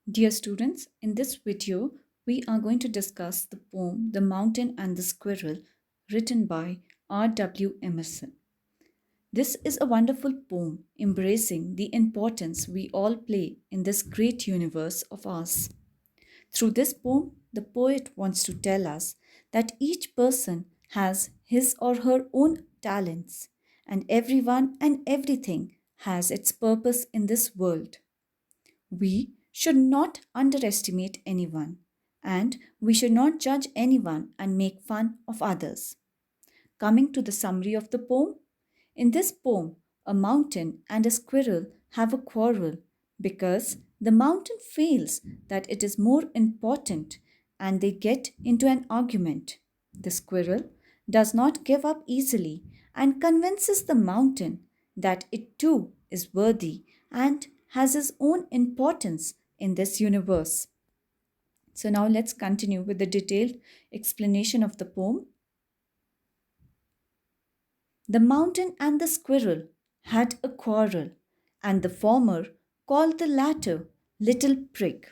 Dear students, in this video, we are going to discuss the poem The Mountain and the Squirrel, written by R.W. Emerson. This is a wonderful poem embracing the importance we all play in this great universe of ours. Through this poem, the poet wants to tell us that each person has his or her own talents, and everyone and everything has its purpose in this world. We should not underestimate anyone, and we should not judge anyone and make fun of others. Coming to the summary of the poem, in this poem, a mountain and a squirrel have a quarrel because the mountain feels that it is more important and they get into an argument. The squirrel does not give up easily and convinces the mountain that it too is worthy and has its own importance in this universe. So, now let's continue with the detailed explanation of the poem. The mountain and the squirrel had a quarrel, and the former called the latter Little Prig.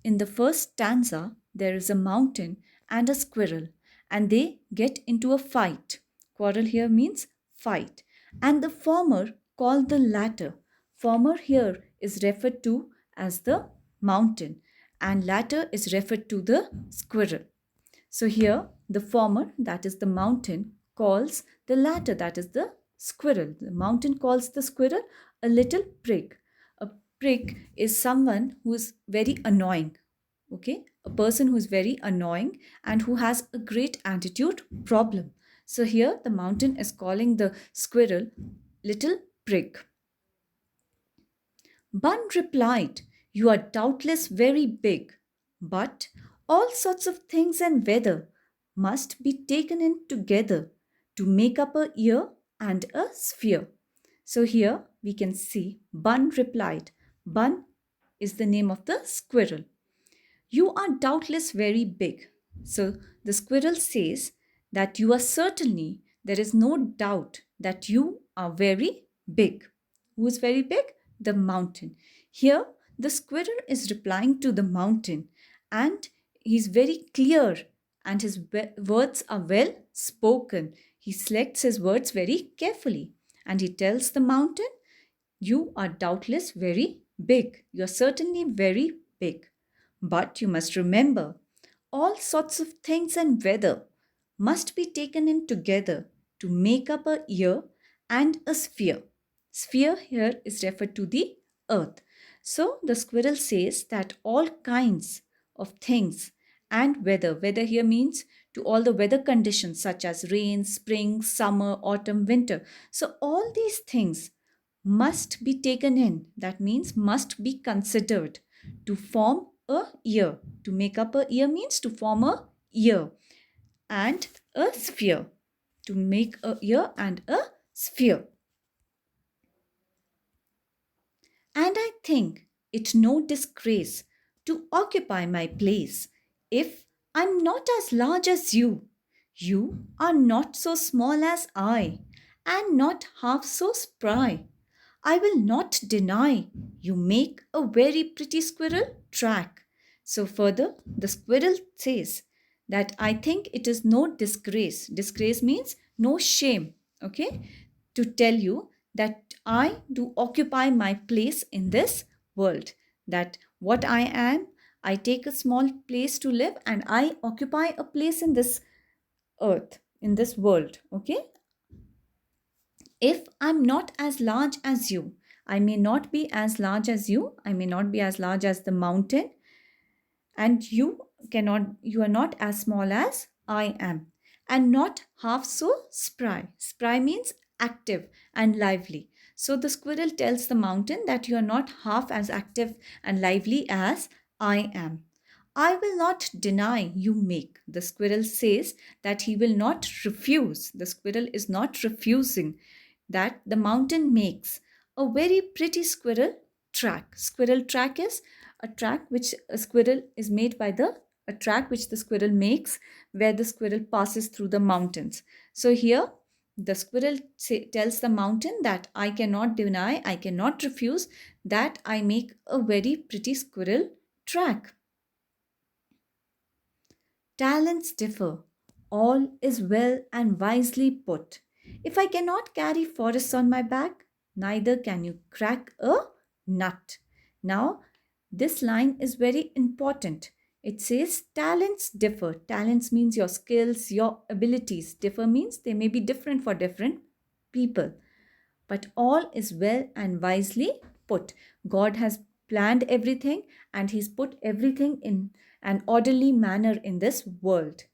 In the first stanza, there is a mountain and a squirrel, and they get into a fight. Quarrel here means fight. And the former called the latter. Former here is referred to as the mountain, and latter is referred to the squirrel. So here, the former, that is the mountain, calls the latter, that is the squirrel. The mountain calls the squirrel a little prig. A prig is someone who is very annoying. Okay, a person who is very annoying and who has a great attitude problem. So here, the mountain is calling the squirrel little prig. Bun replied, "You are doubtless very big, but all sorts of things and weather must be taken in together to make up a ear and a sphere." So here we can see Bun replied. Bun is the name of the squirrel. "You are doubtless very big." So the squirrel says that you are certainly, there is no doubt that you are very big. Who is very big? The mountain. Here, the squirrel is replying to the mountain and he's very clear and his words are well spoken. He selects his words very carefully and he tells the mountain, "You are doubtless very big. You're certainly very big. But you must remember, all sorts of things and weather must be taken in together to make up a year and a sphere." Sphere here is referred to the earth. So the squirrel says that all kinds of things and weather here means to all the weather conditions such as rain, spring, summer, autumn, winter. So all these things must be taken in, that means must be considered to form a year. To make up a year means to form a year and a sphere. To make a year and a sphere. And I think it no disgrace to occupy my place if I'm not as large as you. You are not so small as I, and not half so spry. I will not deny you make a very pretty squirrel track. So, further, the squirrel says that I think it is no disgrace. Disgrace means no shame, okay, to tell you that I do occupy my place in this world. That what I am, I take a small place to live and I occupy a place in this earth, in this world, okay. If I'm not as large as you, I may not be as large as you, I may not be as large as the mountain, and you are not as small as I am, and not half so spry. Spry means active and lively. So the squirrel tells the mountain that you are not half as active and lively as I am. I will not deny you make. The squirrel says that he will not refuse. The squirrel is not refusing that the mountain makes a very pretty squirrel track. Squirrel track is a track which a squirrel is made by a track which the squirrel makes where the squirrel passes through the mountains. So here the squirrel tells the mountain that I cannot deny, I cannot refuse that I make a very pretty squirrel track. Talents differ. All is well and wisely put. If I cannot carry forests on my back, neither can you crack a nut. Now, this line is very important. It says talents differ. Talents means your skills, your abilities. Differ means they may be different for different people. But all is well and wisely put. God has planned everything and He's put everything in an orderly manner in this world.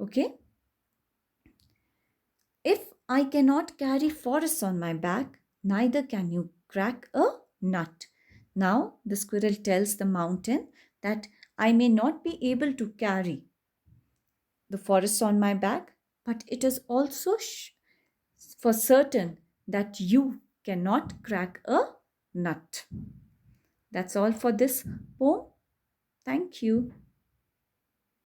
Okay? If I cannot carry forests on my back, neither can you crack a nut. Now, the squirrel tells the mountain that I may not be able to carry the forests on my back, but it is also for certain that you cannot crack a nut. That's all for this poem. Thank you.